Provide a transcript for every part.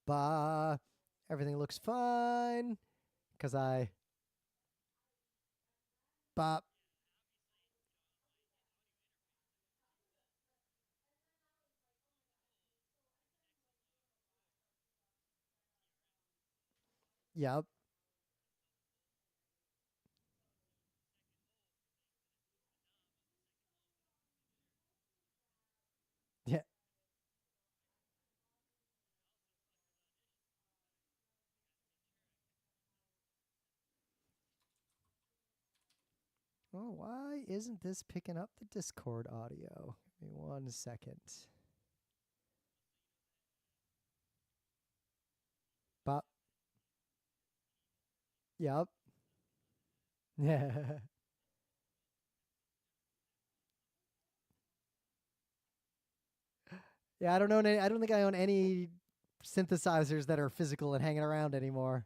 ba. Everything looks fine. Because I... Ba. Yep. Yeah. Oh, why isn't this picking up the Discord audio? Give me 1 second. Ba. Yep. Yeah. Yeah, I don't know. I don't think I own any synthesizers that are physical and hanging around anymore.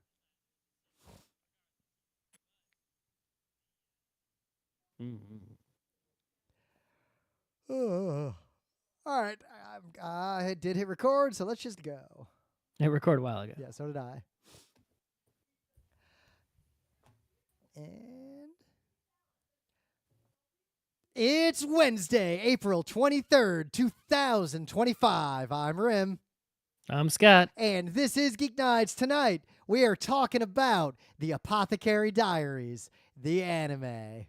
Mm-hmm. All right, I did hit record, so let's just go. I recorded a while ago. Yeah, so did I. And it's Wednesday, April 23rd, 2025. I'm Rim. I'm Scott. And this is GeekNights. Tonight, we are talking about the Apothecary Diaries, the anime.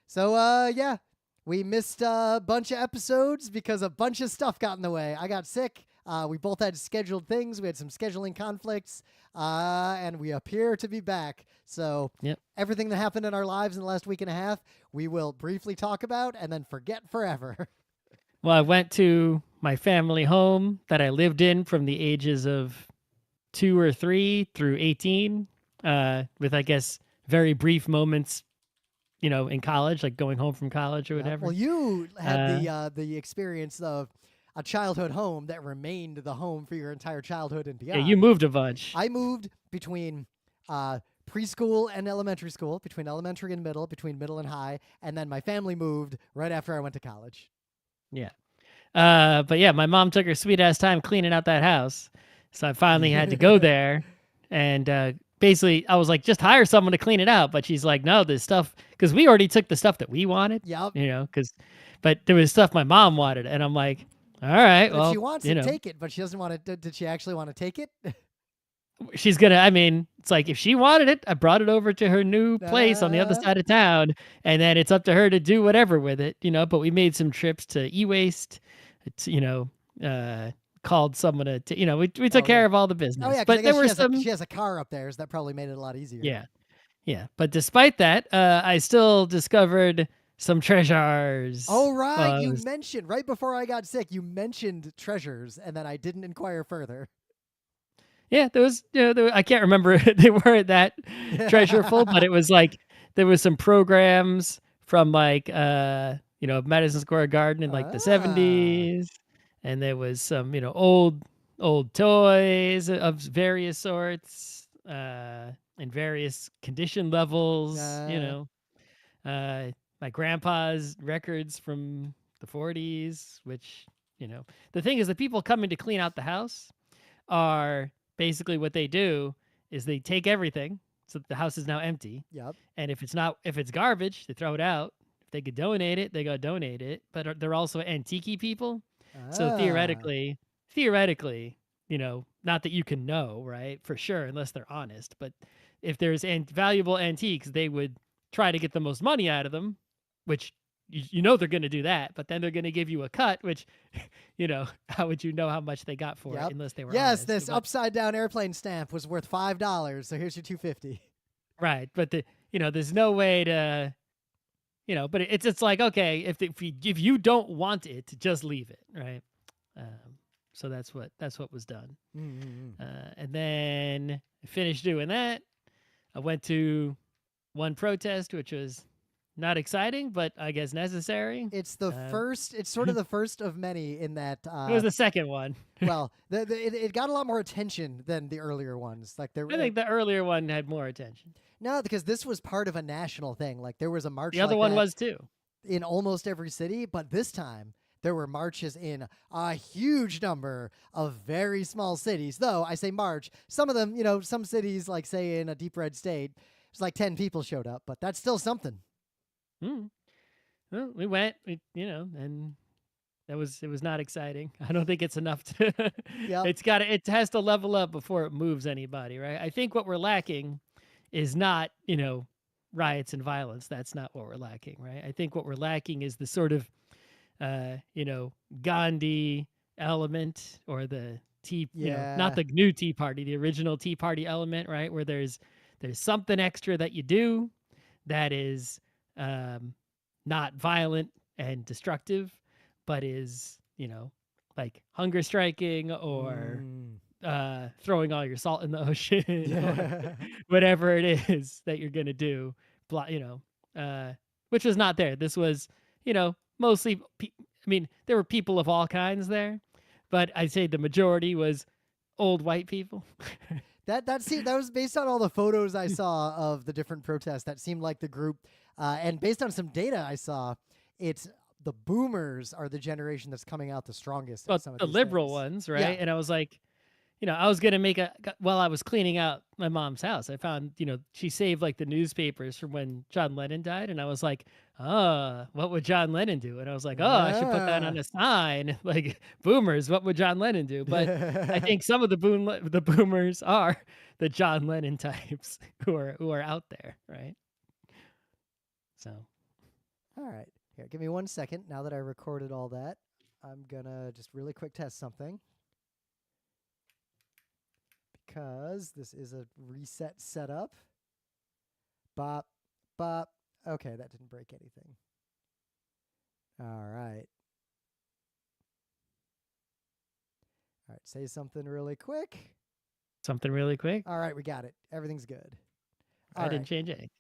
So, yeah, we missed a bunch of episodes because a bunch of stuff got in the way. I got sick. We both had scheduled things. We had some scheduling conflicts, and we appear to be back. So Yep. everything that happened in our lives in the last week and a half, we will briefly talk about and then forget forever. Well, I went to my family home that I lived in from the ages of 2 or 3 through 18, with, I guess, very brief moments, in college, like going home from college or Yeah. whatever. Well, you had Uh, the experience of a childhood home that remained the home for your entire childhood and yeah, you beyond. moved a bunch. I moved between preschool and elementary school, between elementary and middle, between middle and high, and then my family moved right after I went to college. Yeah. But yeah, my mom took her sweet ass time cleaning out that house. So I finally had to go there. And basically, I was like, just hire someone to clean it out. But she's like, no, this stuff, because we already took the stuff that we wanted, Yep. but there was stuff my mom wanted. And I'm like, all right, But if she well, wants it, take it. But she doesn't want it. Did she actually want to take it? she's gonna, it's like if she wanted it, I brought it over to her new place on the other side of town. And then it's up to her to do whatever with it, but we made some trips to e-waste. It's, called someone to, we took care of all the business. Oh yeah, because But I there guess were she has a car up there, so that probably made it a lot easier. Yeah. Yeah. But despite that, I still discovered some treasures. Oh right, you Was- mentioned right before I got sick. You mentioned treasures, and then I didn't inquire further. yeah, there was, I can't remember. They weren't that treasureful, but it was like there was some programs from like, Madison Square Garden in like the 70s. And there was some, old toys of various sorts, and various condition levels, uh, my grandpa's records from the 40s, which, the thing is, the people coming to clean out the house are basically what they do is they take everything. So the house is now empty. Yep. And if it's garbage, they throw it out. If they could donate it, they go donate it. But they're also antique people. So theoretically, not that you can know, right, for sure, unless they're honest. But if there's valuable antiques, they would try to get the most money out of them, which they're going to do that. But then they're going to give you a cut, which, how would you know how much they got for it unless they were honest? This upside down airplane stamp was worth $5, so here's your $2.50. Right, but there's no way to, but it's like, okay, if you don't want it, just leave it, right? So that's what was done. And then I finished doing that. I went to one protest, which was not exciting, but I guess necessary. It's the first. It's sort of the first of many in that. It was the second one. Well, it got a lot more attention than the earlier ones. Like I think the earlier one had more attention. No, because this was part of a national thing. Like there was a march. The other one was too. In almost every city, but this time there were marches in a huge number of very small cities. Though I say march, some of them, some cities, like say in a deep red state, it's like 10 people showed up, but that's still something. Well, we went, and it was not exciting. I don't think it's enough to. Yep. It has to level up before it moves anybody, right? I think what we're lacking is not, riots and violence. That's not what we're lacking, right? I think what we're lacking is the sort of, Gandhi element, or the not the new Tea Party, the original Tea Party element, right? Where there's something extra that you do that is not violent and destructive, but is, like hunger striking, or throwing all your salt in the ocean, or whatever it is that you're going to do, which was not there. This was, mostly, there were people of all kinds there, but I'd say the majority was old white people. That was based on all the photos I saw of the different protests. That seemed like the group, and based on some data I saw, it's the boomers are the generation that's coming out the strongest. Well, some of the these liberal things. ones, right? Yeah. And I was like, I was gonna make while I was cleaning out my mom's house, I found, she saved like the newspapers from when John Lennon died, and I was like, what would John Lennon do? And I was like, I should put that on a sign, like, boomers, what would John Lennon do? But I think some of the boomers are the John Lennon types who are out there, right? So, all right, here, give me 1 second. Now that I recorded all that, I'm gonna just really quick test something, because this is a reset setup. Bop, bop. Okay, that didn't break anything. All right. All right, say something really quick. Something really quick? All right, we got it. Everything's good. I didn't change anything.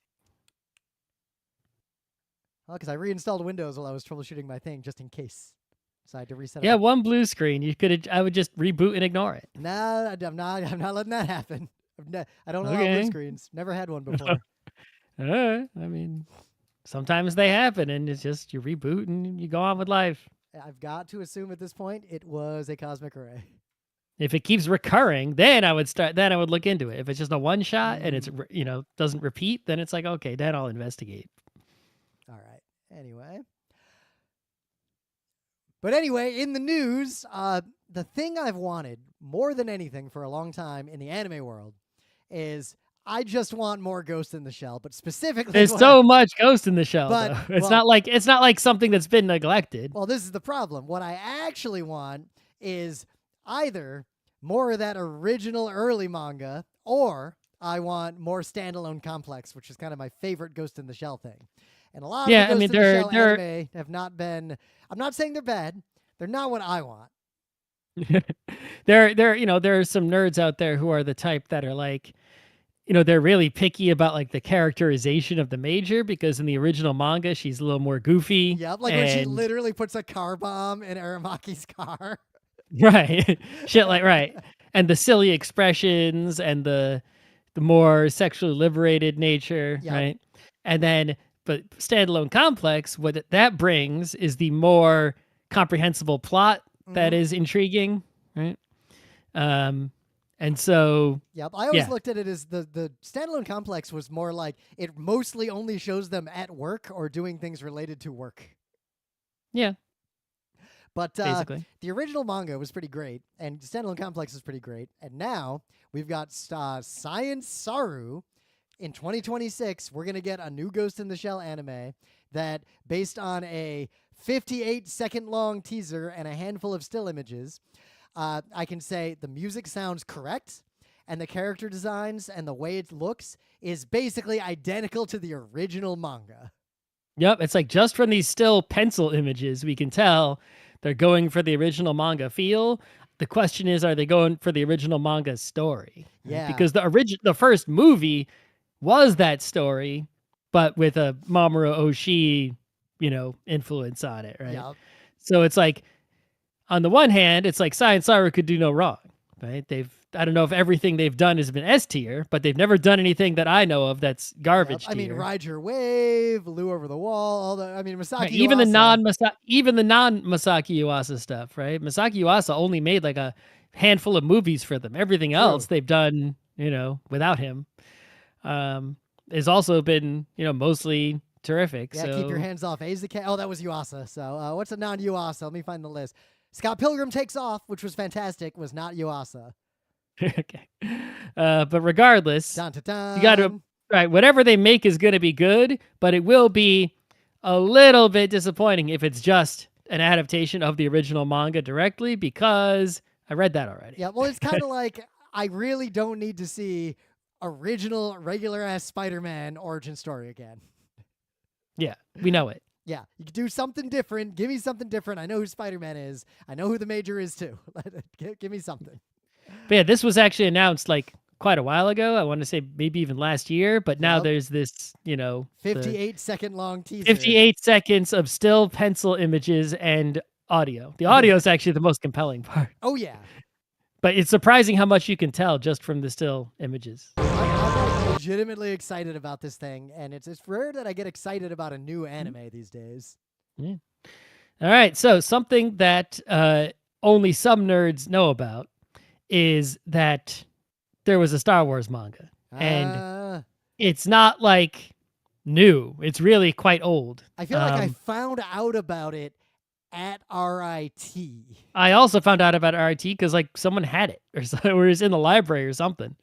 Well, because I reinstalled Windows while I was troubleshooting my thing, just in case. So I had to reset. Yeah, one blue screen. I would just reboot and ignore it. No, I'm not letting that happen. I don't allow blue screens. Never had one before. Sometimes they happen, and it's just you reboot and you go on with life. I've got to assume at this point it was a cosmic array. If it keeps recurring, then I would look into it. If it's just a one shot and it's doesn't repeat, then it's like, okay, then I'll investigate. All right. Anyway. But anyway, in the news, the thing I've wanted more than anything for a long time in the anime world is I just want more Ghost in the Shell, but specifically there's so much Ghost in the Shell. But it's not like something that's been neglected. Well, this is the problem. What I actually want is either more of that original early manga, or I want more standalone complex, which is kind of my favorite Ghost in the Shell thing. And a lot of the Ghost in the Shell anime have not been. I'm not saying they're bad. They're not what I want. there are some nerds out there who are the type that are like, they're really picky about like the characterization of the major, because in the original manga she's a little more goofy. Yep, like when she literally puts a car bomb in Aramaki's car. Right. Shit like right. And the silly expressions and the more sexually liberated nature, right? And then but standalone complex, what that brings is the more comprehensible plot that is intriguing, right? And so I always looked at it as the standalone complex was more like it mostly only shows them at work or doing things related to work. Yeah. But the original manga was pretty great, and standalone complex is pretty great. And now we've got Science Saru. In 2026, we're going to get a new Ghost in the Shell anime that, based on a 58-second long teaser and a handful of still images, I can say the music sounds correct, and the character designs and the way it looks is basically identical to the original manga. Yep, it's like just from these still pencil images, we can tell they're going for the original manga feel. The question is, are they going for the original manga story? Yeah. Because the first movie was that story, but with a Mamoru Oshii, influence on it, right? Yep. So it's like, on the one hand, it's like Science Saru could do no wrong, right? I don't know if everything they've done has been S tier, but they've never done anything that I know of that's garbage I mean, tier. Ride Your Wave, Lou Over the Wall, all the. I mean, Right, Masaki even the Yuasa. non Masaki Yuasa stuff, right? Masaki Yuasa only made like a handful of movies for them. Everything else True. they've done, without him, has also been, mostly terrific. Yeah, Keep Your So Hands Off Azuka. Oh, that was Yuasa. So what's a non-Yuasa? Let me find the list. Scott Pilgrim Takes Off, which was fantastic, was not Yuasa. okay, but regardless, Dun, dun, you got to dun. right. Whatever they make is going to be good, but it will be a little bit disappointing if it's just an adaptation of the original manga directly, because I read that already. Yeah, well, it's kind of like I really don't need to see original regular ass Spider-Man origin story again. Yeah, we know it. Yeah, you could do something different. Give me something different. I know who Spider-Man is. I know who the Major is too. Give me something. But yeah, this was actually announced like quite a while ago. I want to say maybe even last year, but now there's this, 58-second long teaser. 58 seconds of still pencil images and audio. The audio is actually the most compelling part. Oh yeah. But it's surprising how much you can tell just from the still images. I'm legitimately excited about this thing, and it's rare that I get excited about a new anime these days. Yeah. All right, so something that only some nerds know about is that there was a Star Wars manga, and it's not like new. It's really quite old. I feel like I found out about it at RIT. I also found out about RIT because like someone had it or it was in the library or something.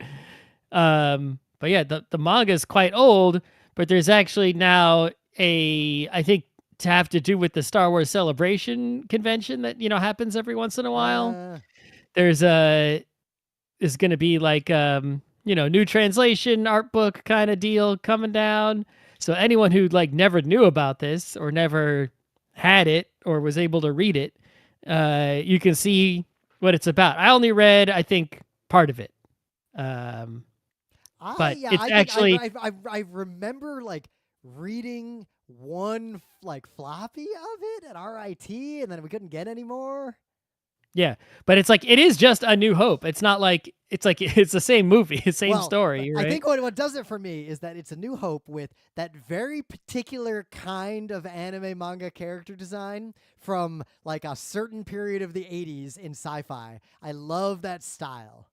But yeah, the manga is quite old, but there's actually now I think to have to do with the Star Wars Celebration convention that, happens every once in a while. There's going to be like, new translation art book kind of deal coming down. So anyone who like never knew about this or never had it or was able to read it, you can see what it's about. I only read, I think, part of it. But I remember like reading one like floppy of it at RIT, and then we couldn't get any more. Yeah, but it's like it is just A New Hope. It's not like it's the same movie, the same story. Right? I think what does it for me is that it's A New Hope with that very particular kind of anime manga character design from like a certain period of the 80s in sci-fi. I love that style.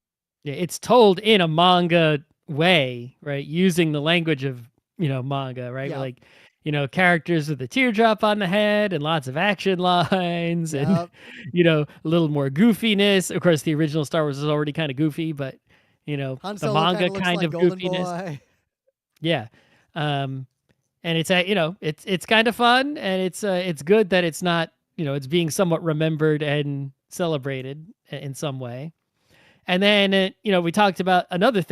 Yeah, it's told in a manga way, right? Using the language of, manga, right? Yep. Like, characters with a teardrop on the head and lots of action lines and, a little more goofiness. Of course, the original Star Wars is already kind of goofy, but, the manga kind of goofiness. Boy. Yeah. And it's, it's kind of fun, and it's good that it's not, it's being somewhat remembered and celebrated in some way. And then, we talked about another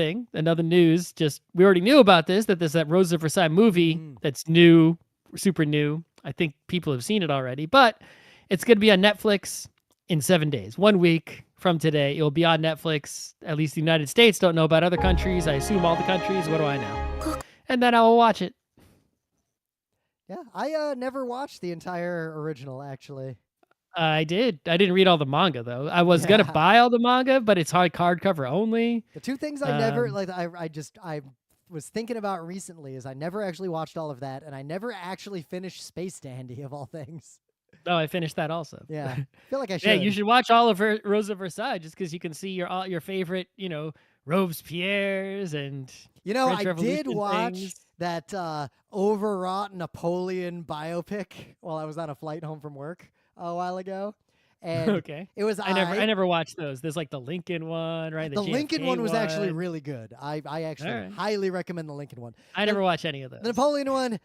news, we already knew about this, that there's that Rose of Versailles movie that's new, super new. I think people have seen it already, but it's going to be on Netflix in 7 days, 1 week from today. It'll be on Netflix, at least the United States. Don't know about other countries. I assume all the countries. What do I know? And then I will watch it. Yeah, I never watched the entire original, actually. I did. I didn't read all the manga though. I was gonna buy all the manga, but it's hardcover only. The two things I never I was thinking about recently is I never actually watched all of that, and I never actually finished Space Dandy of all things. Oh, I finished that also. Yeah, I feel like I should. Yeah, you should watch all of Rose of Versailles just because you can see your favorite, Robespierre's and. I did watch that overwrought Napoleon biopic while I was on a flight home from work a while ago. And okay. It was I never watched those. There's like the Lincoln one, right? The Lincoln one was actually really good. I actually highly recommend the Lincoln one. I never watched any of those. The Napoleon one,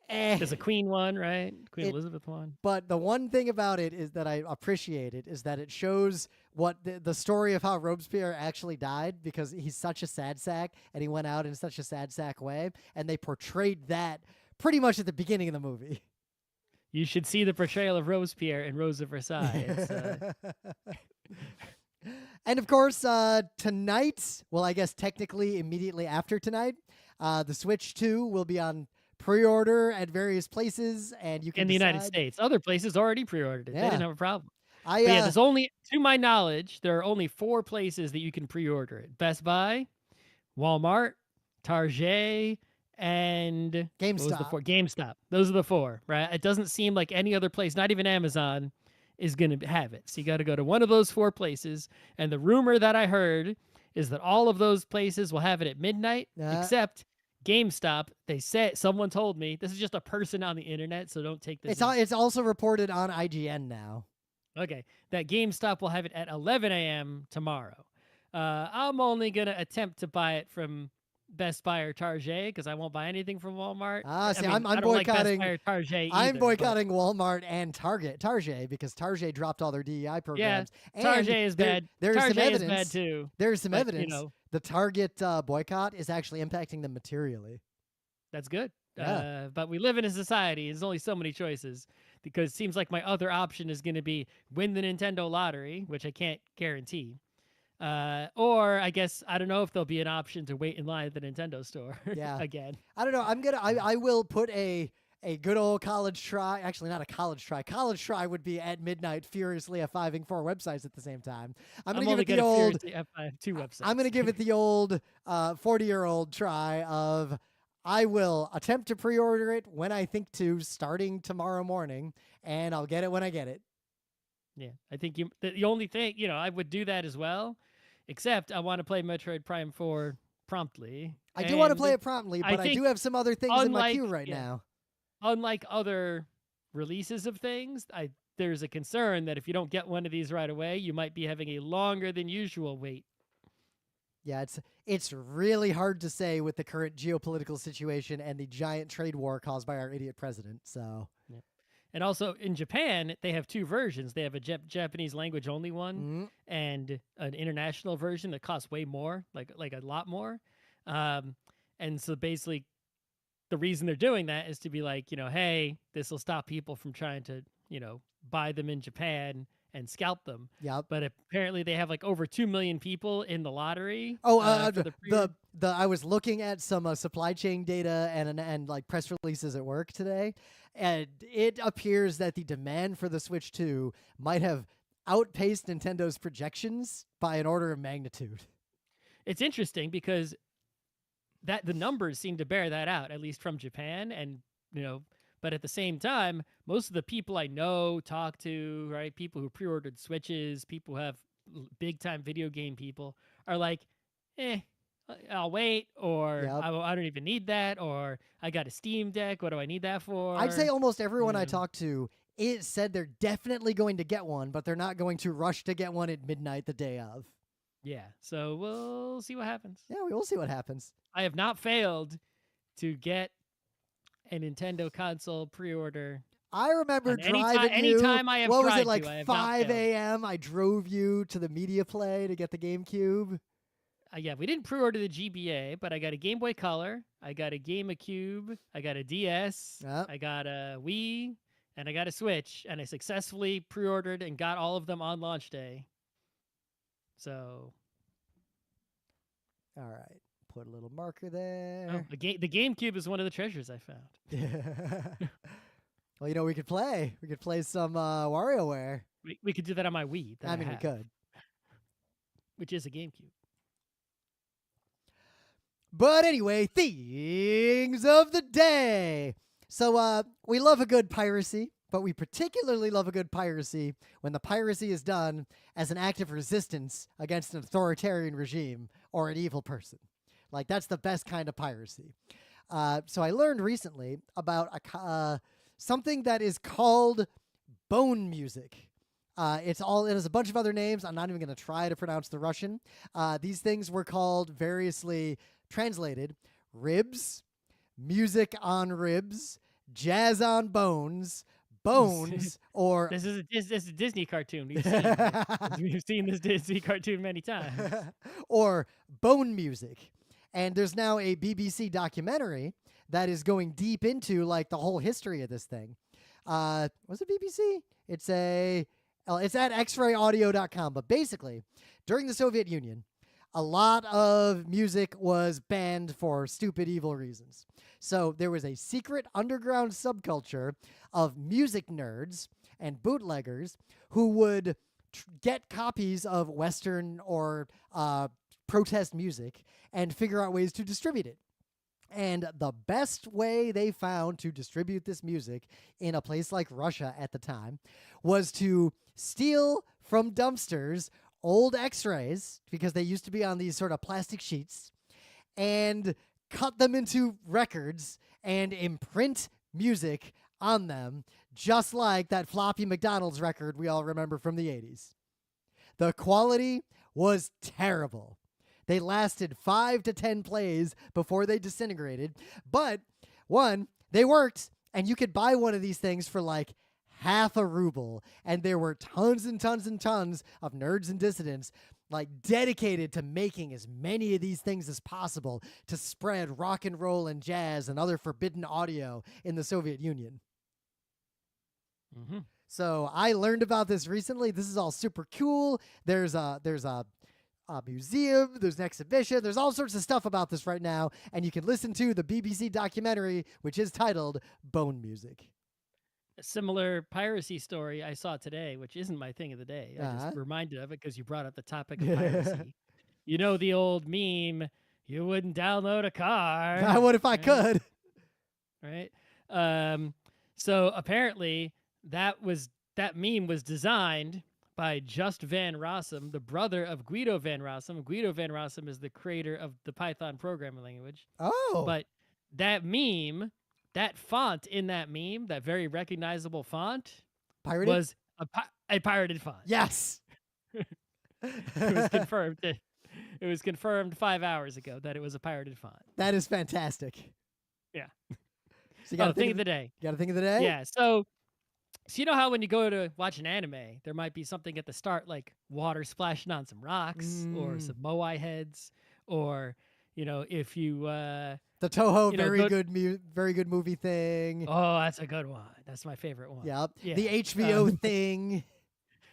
There's a Queen one, right? Queen Elizabeth one. But the one thing about it is that I appreciate it is that it shows what the story of how Robespierre actually died, because he's such a sad sack and he went out in such a sad sack way, and they portrayed that pretty much at the beginning of the movie. You should see the portrayal of Robespierre in Rose of Versailles. And of course, tonight, well, I guess technically immediately after tonight, the Switch 2 will be on pre-order at various places, and you can in the United States. Other places already pre-ordered it. They didn't have a problem. I But yeah, there's only, to my knowledge, there are only 4 places that you can pre-order it: Best Buy, Walmart, Target, and what was the GameStop. 4? GameStop. Those are the 4, right? It doesn't seem like any other place, not even Amazon, is going to have it. So you got to go to one of those 4 places. And the rumor that I heard is that all of those places will have it at midnight, Uh, except GameStop. They said, someone told me, this is just a person on the internet, so don't take this as it's also reported on IGN now. okay, that GameStop will have it at 11 a.m. tomorrow. I'm only going to attempt to buy it from Best Buy or Target because I won't buy anything from Walmart. I See, mean, I'm I don't like Best Buy boycotting. or Target I'm either. But boycotting Walmart and Target because Target dropped all their DEI yeah, programs, Target and is bad. there's some Target is bad evidence. too. There's some But, evidence the Target boycott is actually impacting them materially. that's good. Yeah. But we live in a society. There's only so many choices because it seems like my other option is going to be win the Nintendo lottery, which I can't guarantee. Or I guess I don't know if there'll be an option to wait in line at the Nintendo store Yeah. again. I don't know. I will put a good old college try. Actually, not a college try. College try would be at midnight, furiously F5ing 4 websites at the same time. I'm gonna give it the old. F5 2 websites. I'm gonna give it the old 40-year-old try of. I will attempt to pre-order it when I think to, starting tomorrow morning, and I'll get it when I get it. Yeah, I think the only thing, I would do that as well, except I want to play Metroid Prime 4 promptly. I do want to play And it promptly, I but I do think have some other things in my queue right yeah, now. unlike other releases of things, there's a concern that if you don't get one of these right away, you might be having a longer than usual wait. Yeah, it's really hard to say with the current geopolitical situation and the giant trade war caused by our idiot president. So, Yeah. And also in Japan, they have 2 versions. They have a Japanese language only one and an international version that costs way more, like a lot more. And so basically, the reason they're doing that is to be like, hey, this will stop people from trying to, buy them in Japan and scalp them. yep. But apparently, they have like over 2 million people in the lottery. Oh, For the I was looking at some supply chain data and like press releases at work today, and it appears that the demand for the Switch 2 might have outpaced Nintendo's projections by an order of magnitude. It's interesting because that the numbers seem to bear that out, at least from Japan, and but at the same time, most of the people I know, talk to, right, people who pre-ordered Switches, people who have big time video game people, are like, I'll wait, or Yep. I don't even need that, or I got a Steam Deck, what do I need that for? I'd say almost everyone I talked to it said they're definitely going to get one, but they're not going to rush to get one at midnight the day of. Yeah, so we'll see what happens. Yeah, we will see what happens. I have not failed to get a Nintendo console pre-order. I remember driving anytime I have what was tried it, like to, I have 5 a.m.? I drove you to the Media Play to get the GameCube. Yeah, we didn't pre-order the GBA, but I got a Game Boy Color, I got a GameCube, I got a DS, I got a Wii, and I got a Switch, and I successfully pre-ordered and got all of them on launch day. So, all right, put a little marker there. Oh, the GameCube is one of the treasures I found. Well, we could play. We could play some WarioWare. We could do that on my Wii. I mean, we could. Which is a GameCube. But anyway, things of the day. So we love a good piracy, but we particularly love a good piracy when the piracy is done as an act of resistance against an authoritarian regime or an evil person. Like, that's the best kind of piracy. So I learned recently about something that is called bone music. It has a bunch of other names. I'm not even going to try to pronounce the Russian. These things were called variously translated ribs, music on ribs, jazz on bones, bones, or this is a Disney cartoon. We've seen this Disney cartoon many times. Or bone music. And there's now a BBC documentary that is going deep into like the whole history of this thing. Was it BBC? It's at xrayaudio.com. But basically, during the Soviet Union, a lot of music was banned for stupid, evil reasons. So there was a secret underground subculture of music nerds, and bootleggers who would get copies of Western or protest music and figure out ways to distribute it. And the best way they found to distribute this music in a place like Russia at the time was to steal from dumpsters old x-rays, because they used to be on these sort of plastic sheets, and cut them into records and imprint music on them, just like that floppy McDonald's record we all remember from the 80s. The quality was terrible. They lasted 5 to 10 plays before they disintegrated. But one, they worked, and you could buy one of these things for like half a ruble. And there were tons and tons and tons of nerds and dissidents like dedicated to making as many of these things as possible to spread rock and roll and jazz and other forbidden audio in the Soviet Union. Mm-hmm. So I learned about this recently. This is all super cool. There's a museum, there's an exhibition, there's all sorts of stuff about this right now, and you can listen to the BBC documentary, which is titled Bone Music. A similar piracy story I saw today, which isn't my thing of the day. I just reminded of it because you brought up the topic of piracy. You know the old meme, you wouldn't download a car. I would if I could. Right? So apparently that meme was designed by Just Van Rossum, the brother of Guido Van Rossum. Guido Van Rossum is the creator of the Python programming language. Oh. But that meme, that font in that meme, that very recognizable font, Pirated? was a pirated font. Yes. It was confirmed. It was confirmed 5 hours ago that it was a pirated font. That is fantastic. Yeah. So you got thing of the day. You got a thing of the day? Yeah. So you know how when you go to watch an anime, there might be something at the start like water splashing on some rocks or some moai heads, or if you the Toho very good movie thing. Oh, that's a good one. That's my favorite one. Yep. Yeah. The HBO thing.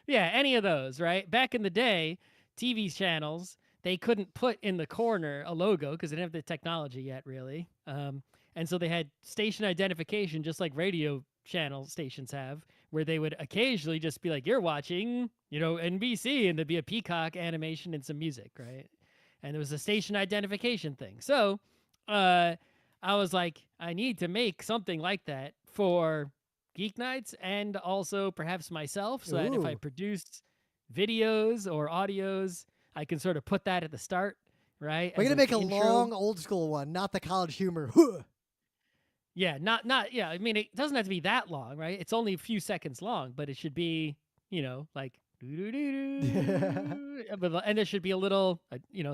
Yeah, any of those, right? Back in the day, TV channels, they couldn't put in the corner a logo because they didn't have the technology yet, really. And so they had station identification, just like radio channel stations have, where they would occasionally just be like, you're watching, NBC, and there'd be a peacock animation and some music, right? And there was a station identification thing. So I was like, I need to make something like that for GeekNights and also perhaps myself, so that if I produce videos or audios, I can sort of put that at the start, right? We're going to make a long old school one, not the college humor. Yeah, yeah. I mean, it doesn't have to be that long, right? It's only a few seconds long, but it should be, like, and there should be a little,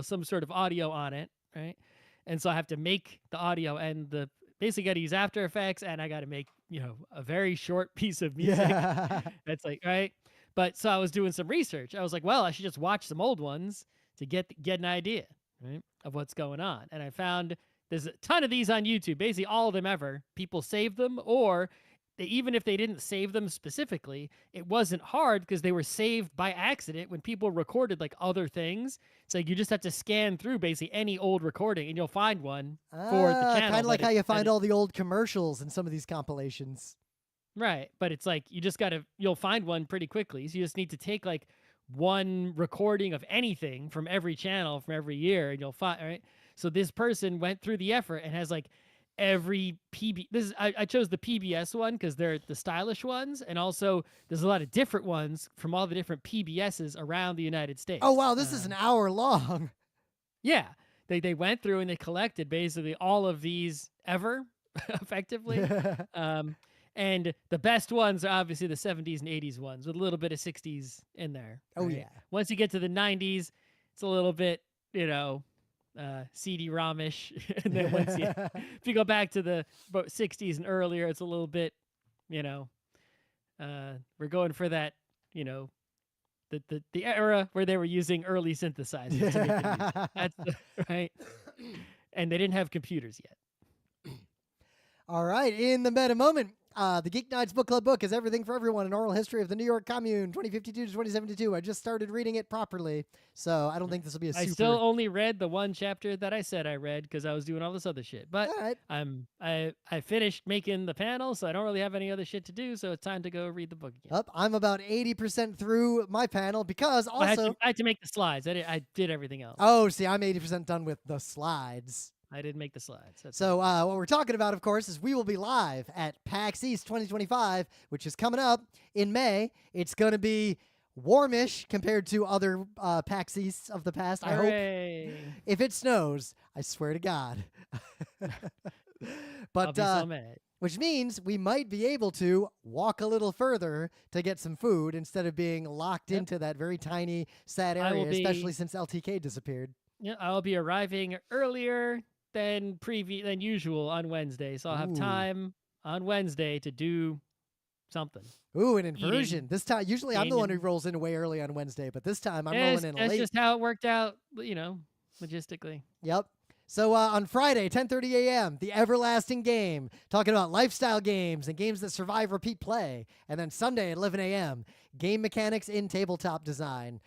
some sort of audio on it, right? And so I have to make the audio and basically got to use After Effects, and I got to make, a very short piece of music. Yeah. That's like, right? But so I was doing some research. I was like, well, I should just watch some old ones to get an idea, right, of what's going on. And I found there's a ton of these on YouTube, basically all of them ever. People save them, or even if they didn't save them specifically, it wasn't hard because they were saved by accident when people recorded like other things. It's like you just have to scan through basically any old recording and you'll find one for the channel. Kind of like how you find all the old commercials in some of these compilations. Right. But it's like you'll find one pretty quickly. So you just need to take like one recording of anything from every channel from every year and you'll find, right? So this person went through the effort and has like every I chose the PBS one because they're the stylish ones, and also there's a lot of different ones from all the different PBSs around the United States. Oh wow, this is an hour long. Yeah, they went through and they collected basically all of these ever, effectively. And the best ones are obviously the 70s and 80s ones with a little bit of 60s in there. Oh right? yeah. Once you get to the 90s, it's a little bit, CD-ROM-ish. And then if you go back to the 60s and earlier, it's a little bit, we're going for that, the era where they were using early synthesizers to make the music. That's right. And they didn't have computers yet. All right, in the meta moment, The GeekNights Book Club book is Everything for Everyone, an oral history of the New York Commune, 2052 to 2072. I just started reading it properly, so I don't think this will be a I super... still only read the one chapter that I said I read because I was doing all this other shit. But All right. I finished making the panel, so I don't really have any other shit to do. So it's time to go read the book again. I'm about 80% through my panel because Well, also... I had to make the slides. I did everything else. Oh, see, I'm 80% done with the slides. I didn't make the slides. That's So what we're talking about, of course, is we will be live at PAX East 2025, which is coming up in May. It's going to be warmish compared to other PAX Easts of the past. I hope. If it snows, I swear to God. But I'll be so mad. which means we might be able to walk a little further to get some food instead of being locked into that very tiny, sad area, especially since LTK disappeared. Yeah, I'll be arriving earlier than usual on Wednesday, so I'll have time on Wednesday to do something. Ooh, an inversion. This time, usually I'm the one who rolls in way early on Wednesday, but this time I'm rolling in late. That's just how it worked out, logistically. Yep. So on Friday, 10:30 a.m., The Everlasting Game, talking about lifestyle games and games that survive repeat play. And then Sunday at 11 a.m., Game Mechanics in Tabletop Design.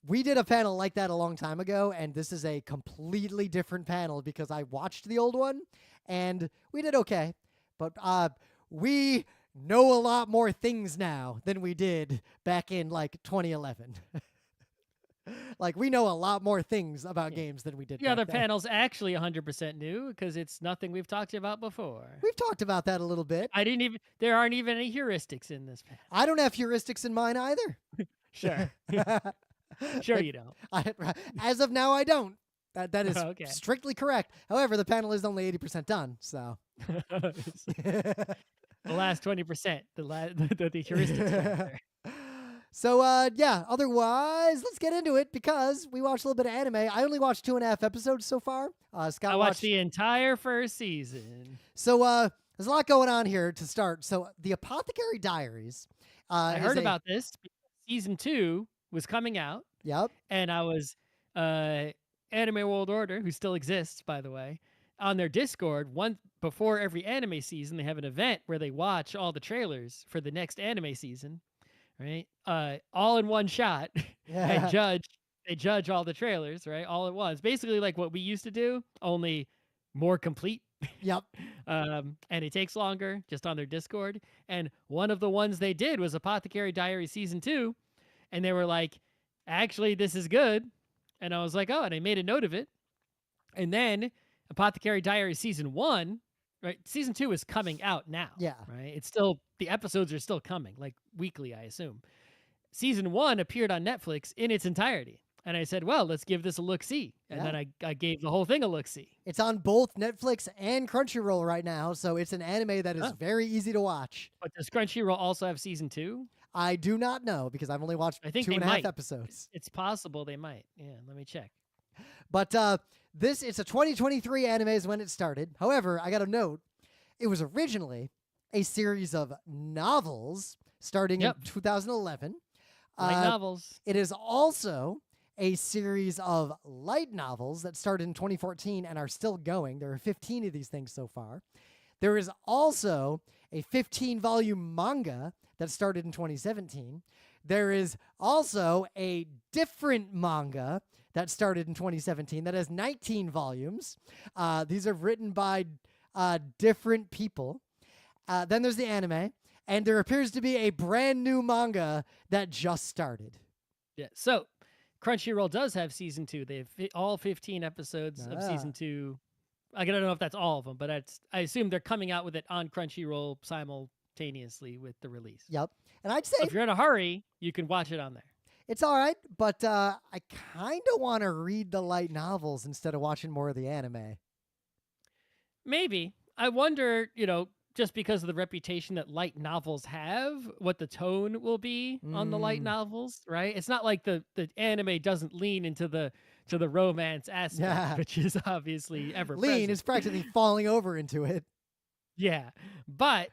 We did a panel like that a long time ago, and this is a completely different panel because I watched the old one, and we did okay. But we know a lot more things now than we did back in, 2011. Like, we know a lot more things about games than we did The other panel's actually 100% new because it's nothing we've talked about before. We've talked about that a little bit. There aren't even any heuristics in this panel. I don't have heuristics in mine either. Sure. Sure you don't. As of now, I don't. That is Okay. strictly correct. However, the panel is only 80% done, so. The last 20%, the heuristics factor. So, otherwise, let's get into it because we watched a little bit of anime. I only watched 2.5 episodes so far. Scott I watched the entire first season. So, there's a lot going on here to start. So, the Apothecary Diaries. I heard about this. Season 2 was coming out. Yep. And I was Anime World Order, who still exists, by the way, on their Discord. Before every anime season, they have an event where they watch all the trailers for the next anime season, right? All in one shot. Yeah. They judge all the trailers, right? All at once. Basically like what we used to do, only more complete. Yep. And it takes longer, just on their Discord. And one of the ones they did was Apothecary Diaries Season 2. And they were like, actually, this is good. And I was like, oh, and I made a note of it. And then Apothecary Diaries Season 1, right? Season 2 is coming out now. Yeah. Right? It's still, the episodes are still coming, like weekly, I assume. Season 1 appeared on Netflix in its entirety. And I said, well, let's give this a look-see. And then I gave the whole thing a look-see. It's on both Netflix and Crunchyroll right now, so it's an anime that is very easy to watch. But does Crunchyroll also have Season 2? I do not know because I've only watched 2.5 episodes. It's possible they might. Yeah, let me check. But it's a 2023 anime is when it started. However, I got a note. It was originally a series of novels starting in 2011. Light novels. It is also a series of light novels that started in 2014 and are still going. There are 15 of these things so far. There is also a 15-volume manga that started in 2017. There is also a different manga that started in 2017 that has 19 volumes. These are written by different people. Then there's the anime, and there appears to be a brand new manga that just started. Yeah, so Crunchyroll does have Season 2. They have all 15 episodes of Season 2. I don't know if that's all of them, but I assume they're coming out with it on Crunchyroll simultaneously with the release. Yep. And I'd say if you're in a hurry, you can watch it on there. It's all right, but I kind of want to read the light novels instead of watching more of the anime. Maybe. I wonder, just because of the reputation that light novels have, what the tone will be on the light novels, right? It's not like the anime doesn't lean into the romance aspect, which is obviously ever lean is practically falling over into it. Yeah, but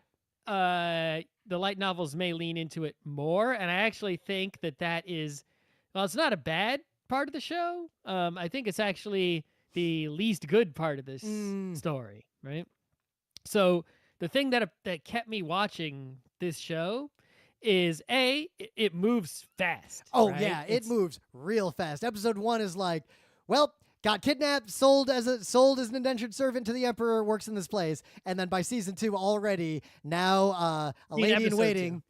the light novels may lean into it more, and I actually think that is, well, it's not a bad part of the show. I think it's actually the least good part of this story, right? So the thing that kept me watching this show is it moves fast, Oh right? yeah, it moves real fast. Episode 1 is like, well, got kidnapped, sold as an indentured servant to the emperor, works in this place, and then by season 2 already now a Seen lady in episode 2. waiting.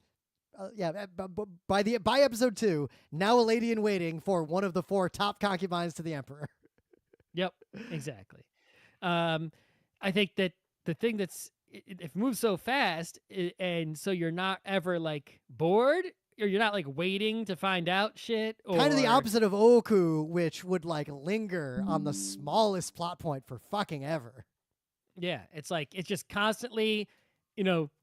By episode 2, now a lady in waiting for one of the 4 top concubines to the emperor. Yep, exactly. Um, I think that the thing it moves so fast, and so you're not ever like bored, or you're not like waiting to find out shit, Kind of the or opposite of Oku, which would like linger on the smallest plot point for fucking ever. yeah, it's like it's just constantly,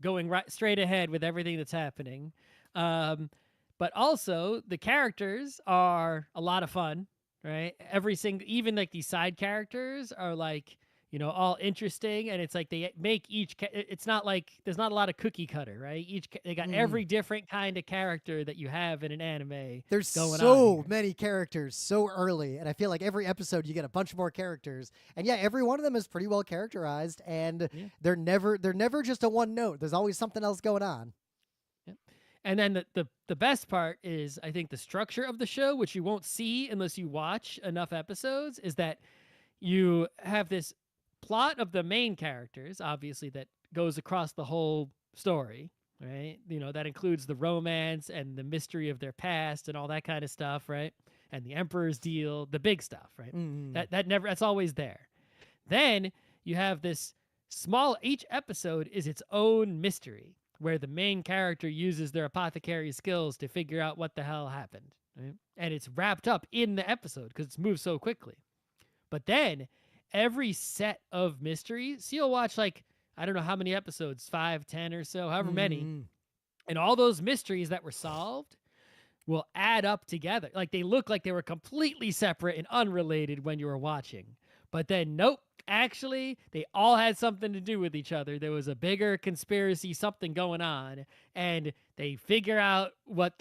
going right straight ahead with everything that's happening. Um, but also the characters are a lot of fun, right? Every single, even like these side characters are like, all interesting, and it's like they make it's not like there's not a lot of cookie cutter, right? They got every different kind of character that you have in an anime There's going on so here. many characters so early, and I feel like every episode you get a bunch more characters, and yeah, every one of them is pretty well characterized, and Yeah. they're never just a one note. There's always something else going on. Yep. And then the best part is, I think, the structure of the show, which you won't see unless you watch enough episodes, is that you have this plot of the main characters, obviously, that goes across the whole story, right? That includes the romance and the mystery of their past and all that kind of stuff, right? And the Emperor's deal, the big stuff, right? That's always there. Then you have this each episode is its own mystery where the main character uses their apothecary skills to figure out what the hell happened. Right? And it's wrapped up in the episode because it's moved so quickly. But then every set of mysteries, so you'll watch like, I don't know how many episodes, 5, 10 or so, however many. And all those mysteries that were solved will add up together. Like they look like they were completely separate and unrelated when you were watching. But then, nope, actually, they all had something to do with each other. There was a bigger conspiracy, something going on, and they figure out what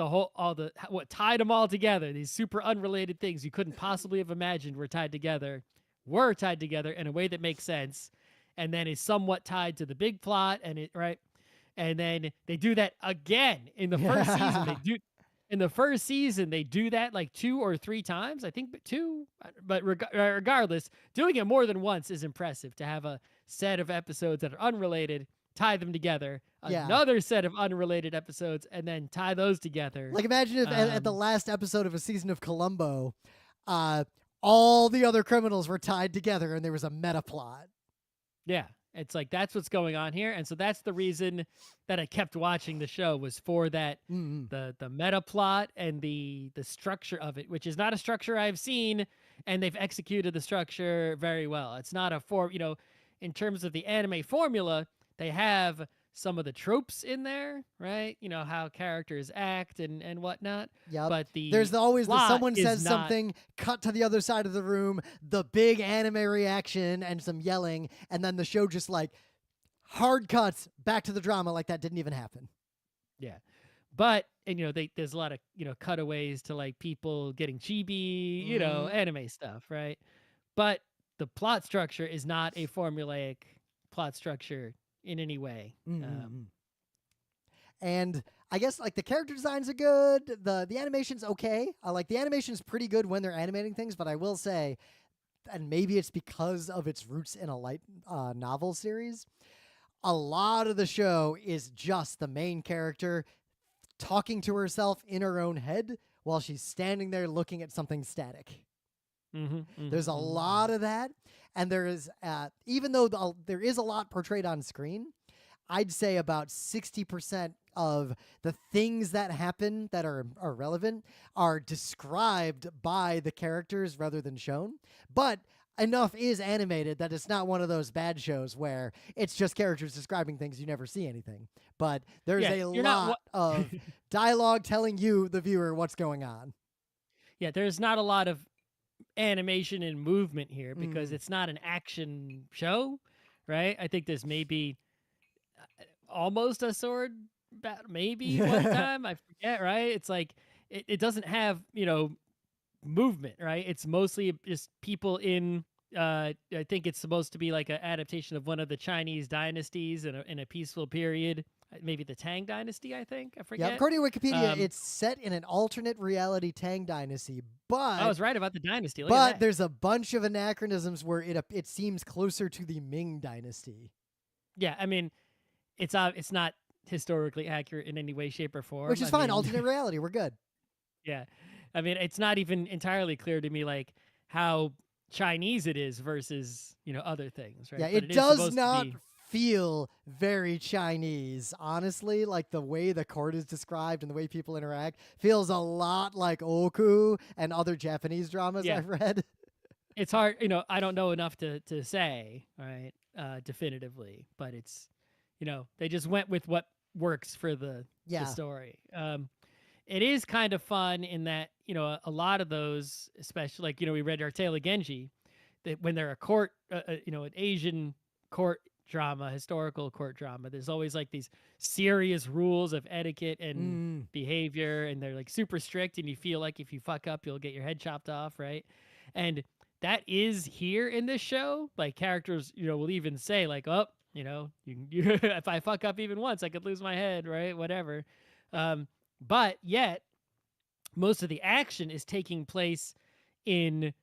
what tied them all together. These super unrelated things you couldn't possibly have imagined were tied together in a way that makes sense, and then is somewhat tied to the big plot, right? And then they do that again in the first season. In the first season, they do that like 2 or 3 times. I think 2, but regardless, doing it more than once is impressive. To have a set of episodes that are unrelated, tie them together, Yeah. another set of unrelated episodes, and then tie those together. Like imagine if at the last episode of a season of Columbo, all the other criminals were tied together and there was a meta plot. Yeah. It's like that's what's going on here, and so that's the reason that I kept watching the show, was for that the meta plot and the structure of it, which is not a structure I've seen, and they've executed the structure very well. It's not a in terms of the anime formula, they have some of the tropes in there, right? How characters act and whatnot. Yep. But There's always the someone says not, something, cut to the other side of the room, the big anime reaction and some yelling, and then the show just like hard cuts back to the drama like that didn't even happen. Yeah. But there's a lot of cutaways to like people getting chibi, anime stuff, right? But the plot structure is not a formulaic plot structure in any way. And I guess like the character designs are good. The animation's okay. Like the animation's pretty good when they're animating things, but I will say, and maybe it's because of its roots in a light novel series, a lot of the show is just the main character talking to herself in her own head while she's standing there looking at something static. There's a lot of that, and there is even though there is a lot portrayed on screen, I'd say about 60% of the things that happen that are relevant are described by the characters rather than shown. But enough is animated that it's not one of those bad shows where it's just characters describing things, you never see anything. But there's a lot of dialogue telling you, the viewer, what's going on. Yeah, there's not a lot of animation and movement here because it's not an action show, right? I think there's maybe almost a sword battle, maybe one time, I forget, right? It's like it doesn't have movement, right? It's mostly just people in I think it's supposed to be like an adaptation of one of the Chinese dynasties in a peaceful period. Maybe the Tang Dynasty, I think. I Yeah, forget. according to Wikipedia, Um, it's set in an alternate reality Tang Dynasty, I but was right about the dynasty. Look at but that. there's a bunch of anachronisms where it seems closer to the Ming Dynasty, Yeah, I mean, it's not historically accurate in any way, shape, or which form. is I fine. mean, Alternate reality, we're good. yeah, I mean, it's not even entirely clear to me like how Chinese it is versus other things, Yeah, right? But it it is does supposed to not be. feel very Chinese, honestly. Like the way the court is described and the way people interact feels a lot like Oku and other Japanese dramas Yeah, I've read. it's hard. I don't know enough to say right definitively, but it's they just went with what works for the Yeah. story. It is kind of fun in that a lot of those, especially like we read our Tale of Genji, that when they're a court, an Asian court drama, historical court drama, there's always like these serious rules of etiquette and Mm. behavior, and they're like super strict, and you feel like if you fuck up, you'll get your head chopped off, right? And that is here in this show. Like characters, will even say like, "Oh, if I fuck up even once, I could lose my head, right? Whatever." Um, but yet, most of the action is taking place in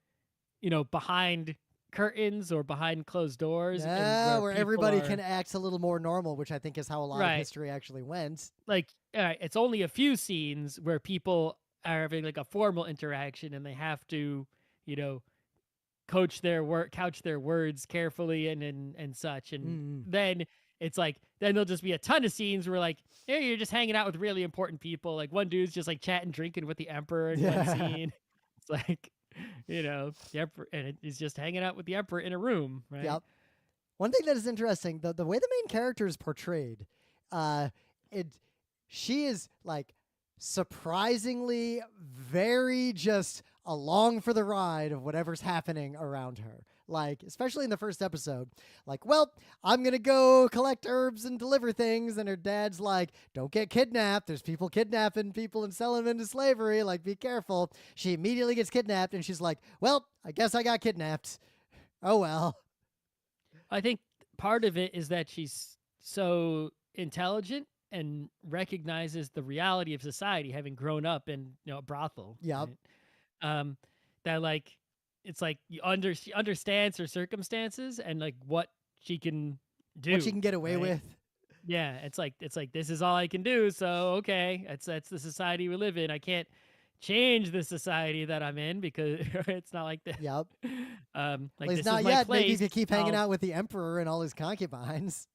behind curtains or behind closed doors, and Yeah, where where people everybody can are act a little more normal, which I think is how a lot of right. history actually went. Like, all right, it's only a few scenes where people are having like a formal interaction, and they have to, you know, couch their words carefully and such, and Mm. then it's like then there'll just be a ton of scenes where like, hey, you're just hanging out with really important people. Like one dude's just like chatting, drinking with the emperor in one Yeah. scene. It's like, the emperor, and he's just hanging out with the emperor in a room, right? Yep. One thing that is interesting, the way the main character is portrayed, uh, it she is like surprisingly very just along for the ride of whatever's happening around her. Like, especially in the first episode, like, well, I'm gonna go collect herbs and deliver things, and her dad's like, don't get kidnapped. There's people kidnapping people and selling them into slavery. Like, be careful. She immediately gets kidnapped, and she's like, well, I guess I got kidnapped. Oh well. I think part of it is that she's so intelligent and recognizes the reality of society, having grown up in a brothel, Yep. right? Um, that like it's like she understands her circumstances and like what she can What you do, can get away right? with. Yeah, it's like this is all I can do. So okay, that's the society we live in. I can't change the society that I'm in because it's not like the Yep. At like least this is not my yet. Maybe if place. you keep hanging out with the emperor and all his concubines.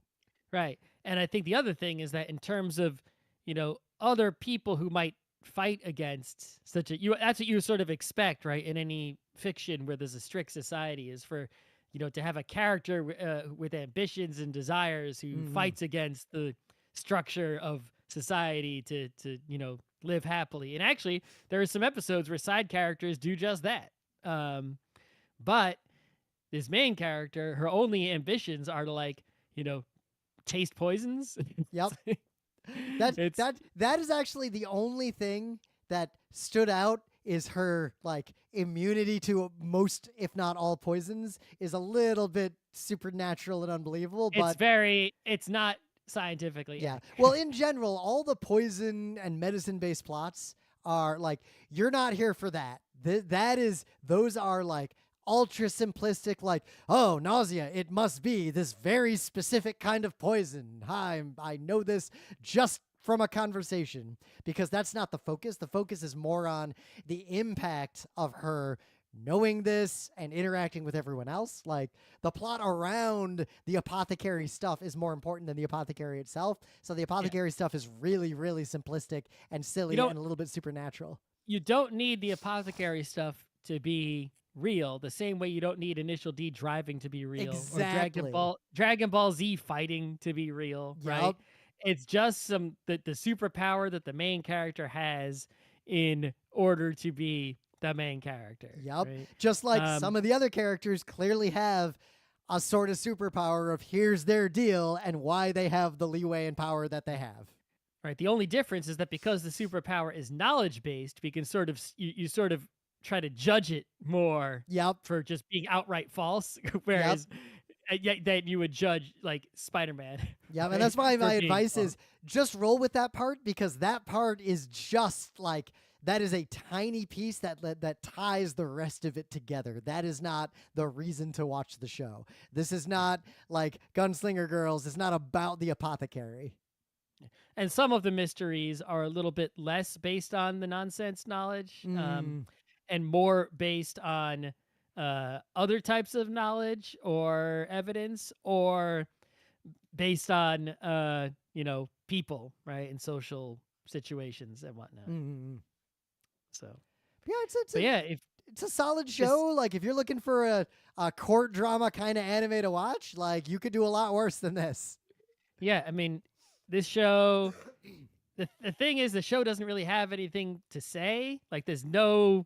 Right. And I think the other thing is that in terms of, other people who might fight against such a that's what you sort of expect, right? In any fiction where there's a strict society is for, to have a character with ambitions and desires who Hmm. fights against the structure of society to, live happily. And actually, there are some episodes where side characters do just that. But this main character, her only ambitions are to like, taste poisons. Yep. That It's that that is actually the only thing that stood out is her like immunity to most, if not all, poisons is a little bit supernatural and unbelievable. But it's not scientifically yeah, accurate. well, in general, all the poison and medicine based plots are like you're not here for that. Those are like ultra simplistic, like, oh, nausea, it must be this very specific kind of poison. Hi, I know this just from a conversation, because that's not the focus. The focus is more on the impact of her knowing this and interacting with everyone else. Like the plot around the apothecary stuff is more important than the apothecary itself. So the Yeah. apothecary stuff is really, really simplistic and You silly don't and a little bit supernatural. you don't need the apothecary stuff to be real, the same way you don't need Initial D driving to be real or Exactly. Dragon Ball Z fighting to be real, right? Yep. It's just the superpower that the main character has in order to be the main character, Yep. right? Just like Um, some of the other characters clearly have a sort of superpower of here's their deal and why they have the leeway and power that they have. right. The only difference is that because the superpower is knowledge based, we can sort of you sort of try to judge it more Yep. for just being outright false, Yep. whereas yet that you would judge like Spider-Man, Yeah, and right, that's why for my being advice false. is just roll with that part, because that part is just like that is a tiny piece that ties the rest of it together. That is not the reason to watch the show. This is not like Gunslinger Girls. It's not about the apothecary. And some of the mysteries are a little bit less based on the nonsense knowledge, Mm. and more based on other types of knowledge or evidence, or based on people, right, and social situations and whatnot. Mm. So, Yeah, but yeah, if it's a solid this, show. Like if you're looking for a court drama kind of anime to watch, like you could do a lot worse than this. yeah, I mean, this show. The thing is, the show doesn't really have anything to say. Like, there's no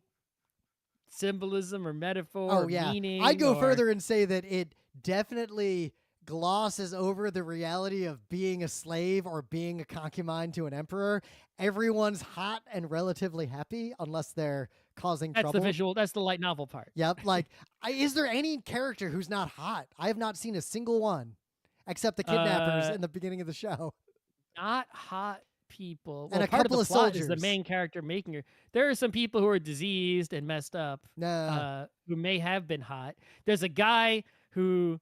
symbolism or metaphor Oh or yeah, I'd meaning go or further and say that it definitely glosses over the reality of being a slave or being a concubine to an emperor. Everyone's hot and relatively happy unless they're causing that's the trouble. visual. That's the light novel part. Yep. Like, is there any character who's not hot? I have not seen a single one, except the kidnappers Uh, in the beginning of the show, Not hot people. and Well, a part of the couple of plot is the soldiers. main character making her. There are some people who are diseased and messed up, Nah. who may have been hot. There's a guy who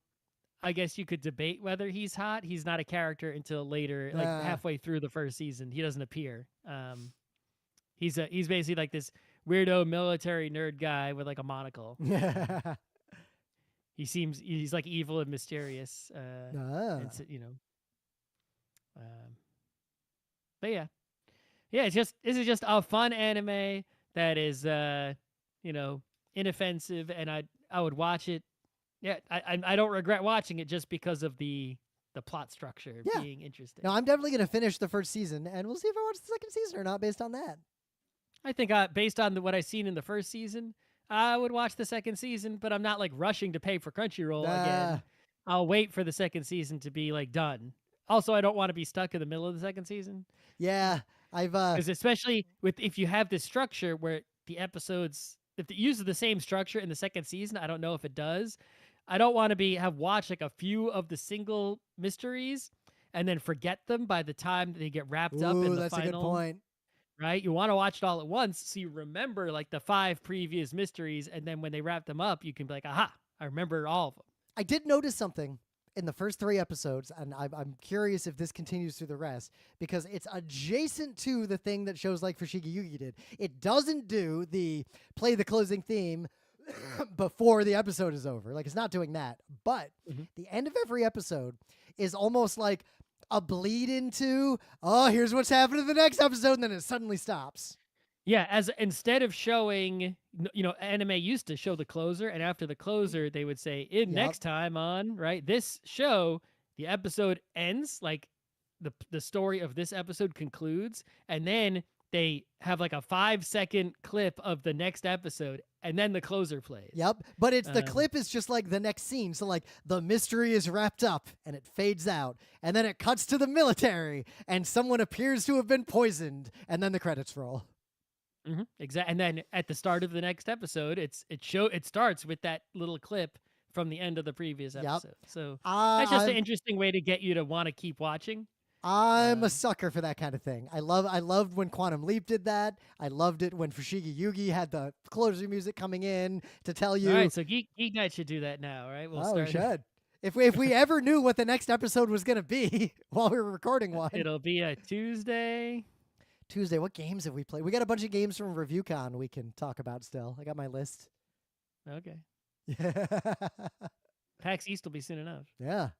I guess you could debate whether he's hot. He's not a character until later, like Nah. halfway through the first season. He doesn't appear. He's basically like this weirdo military nerd guy with like a monocle. He's like evil and mysterious, and Ah. um, but yeah. This is just a fun anime that is inoffensive, and I would watch it. Yeah, I don't regret watching it just because of the plot structure Yeah. being interesting. No, I'm definitely gonna finish the first season, and we'll see if I watch the second season or not based on that. I think based on what I've seen in the first season, I would watch the second season, but I'm not like rushing to pay for Crunchyroll again. Ah. I'll wait for the second season to be like done. Also, I don't want to be stuck in the middle of the second season, Yeah. I've because especially with if you have this structure where the episodes, if it uses the same structure in the second season, I don't know if it does. I don't want to have watched like a few of the single mysteries and then forget them by the time they get wrapped up in Ooh, the that's a good final. point. Right? You want to watch it all at once so you remember like the 5 previous mysteries, and then when they wrap them up, you can be like, aha, I remember all of them. I did notice something in the first 3 episodes, and I'm curious if this continues through the rest, because it's adjacent to the thing that shows like Fushigi Yugi did. It doesn't do the play the closing theme before the episode is over. Like, it's not doing that. But the end of every episode is almost like a bleed into, oh, here's what's happening in the next episode, and then it suddenly stops. Yeah, as instead of showing, anime used to show the closer, and after the closer, they would say, Yep. next time on, right, this show, the episode ends, like the story of this episode concludes, and then they have like a 5-second clip of the next episode, and then the closer plays. Yep. But it's the clip is just like the next scene. So like the mystery is wrapped up and it fades out. And then it cuts to the military and someone appears to have been poisoned. And then the credits roll. Exactly. And then at the start of the next episode, it starts with that little clip from the end of the previous episode. So that's just an interesting way to get you to want to keep watching. I'm a sucker for that kind of thing. I loved when Quantum Leap did that. I loved it when Fushigi Yugi had the closer music coming in to tell you. All right, so GeekNights should do that now, right? We'll start. We should. If we ever knew what the next episode was going to be while we were recording one. It'll be a Tuesday. What games have we played? We got a bunch of games from ReviewCon we can talk about still. I got my list. Okay. Yeah. PAX East will be soon enough. Yeah.